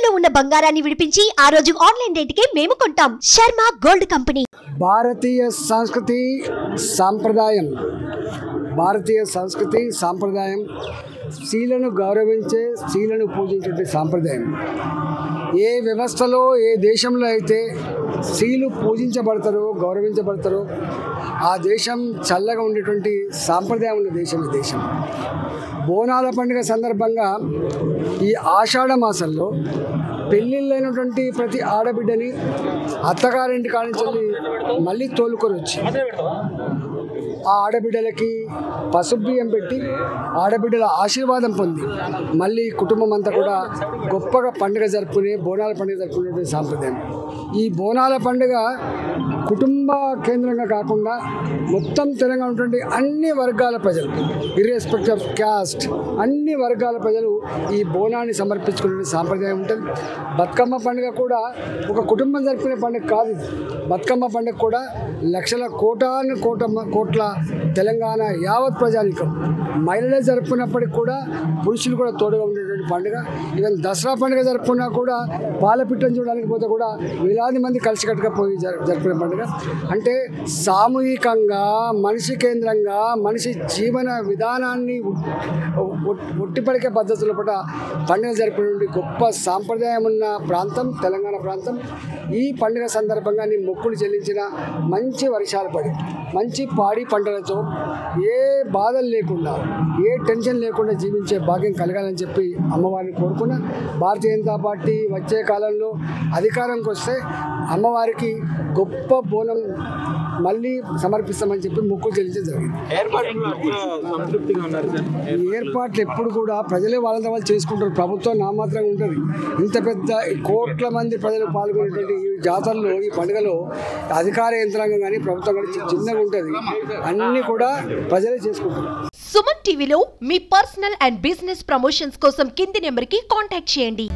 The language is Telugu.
తాకట్టులో ఉన్న బంగారాన్ని విడిపించి ఆ రోజు ఆన్లైన్ రేటుకే మేము కొంటాం. Sharma gold company. భారతీయ సంస్కృతి సాంప్రదాయం స్త్రీలను గౌరవించే, స్త్రీలను పూజించే సాంప్రదాయం. ఏ వ్యవస్థలో, ఏ దేశంలో అయితే స్త్రీలు పూజించబడతారో, గౌరవించబడతారో ఆ దేశం చల్లగా ఉండేటువంటి సాంప్రదాయం ఉన్న దేశం ఈ దేశం. బోనాల పండుగ సందర్భంగా ఈ ఆషాఢ మాసంలో పెళ్ళిళ్ళైనటువంటి ప్రతి ఆడబిడ్డని అత్తగారింటి కానించి మళ్ళీ తోలుకొని వచ్చి ఆ ఆడబిడ్డలకి పసుపు బియ్యం పెట్టి ఆడబిడ్డల ఆశీర్వాదం పొంది మళ్ళీ కుటుంబం అంతా కూడా గొప్పగా పండుగ జరుపుకునే, బోనాల పండుగ జరుపుకునే సాంప్రదాయం. ఈ బోనాల పండుగ కుటుంబ కేంద్రంగా కాకుండా మొత్తం తెలంగాణ ఉన్నటువంటి అన్ని వర్గాల ప్రజలు, ఇర్రెస్పెక్ట్ ఆఫ్ క్యాస్ట్, అన్ని వర్గాల ప్రజలు ఈ బోనాన్ని సమర్పించుకునే సాంప్రదాయం ఉంటుంది. బతుకమ్మ పండుగ కూడా ఒక కుటుంబం జరుపుకునే పండుగ కాదు. బతుకమ్మ పండుగ కూడా లక్షల కోట్ల తెలంగాణ యావత్ ప్రజానికం మహిళలే జరుపుకున్నప్పటికి కూడా పురుషులు కూడా తోడుగా ఉండేటువంటి పండుగ. ఈవెన్ దసరా పండుగ జరుపుకున్నా కూడా పాలపిట్టను చూడడానికి పోతే కూడా వేలాది మంది కలిసికట్టుగా పోయి జరుపుకునే పండుగ. అంటే సామూహికంగా, మనిషి కేంద్రంగా, మనిషి జీవన విధానాన్ని ఒట్టిపడికే పద్ధతుల పట్ల పండుగ జరుపుకునే గొప్ప సాంప్రదాయం ఉన్న ప్రాంతం తెలంగాణ ప్రాంతం. ఈ పండుగ సందర్భంగా నీ మొక్కులు చెల్లించిన మంచి వర్షాలు పడి, మంచి పాడి పంటలతో, ఏ బాధలు లేకుండా, ఏ టెన్షన్ లేకుండా జీవించే భాగ్యం కలగాలని చెప్పి అమ్మవారిని కోరుకున్న భారతీయ జనతా పార్టీ వచ్చే కాలంలో అధికారంకి వస్తే అమ్మవారికి గొప్ప బోనం మళ్ళీ సమర్పిస్తామని చెప్పి మొక్కులు చెల్లించడం జరిగింది. ఏర్పాట్లు ఎప్పుడు కూడా ప్రజలే వాళ్ళంతా వాళ్ళు చేసుకుంటారు. ప్రభుత్వం నామాత్రంగా ఉంటుంది. ఇంత పెద్ద కోట్ల మంది ప్రజలు పాల్గొనేటువంటి ఈ జాతరలో, ఈ పండుగలో అధికార యంత్రాంగం కానీ ప్రభుత్వం కానీ చిన్నగా ఉంటుంది. అన్నీ కూడా ప్రజలే చేసుకుంటారు. సుమన్ టీవీలో మీ పర్సనల్ అండ్ బిజినెస్ ప్రమోషన్స్ కోసం కింది నెంబర్కి కాంటాక్ట్ చేయండి.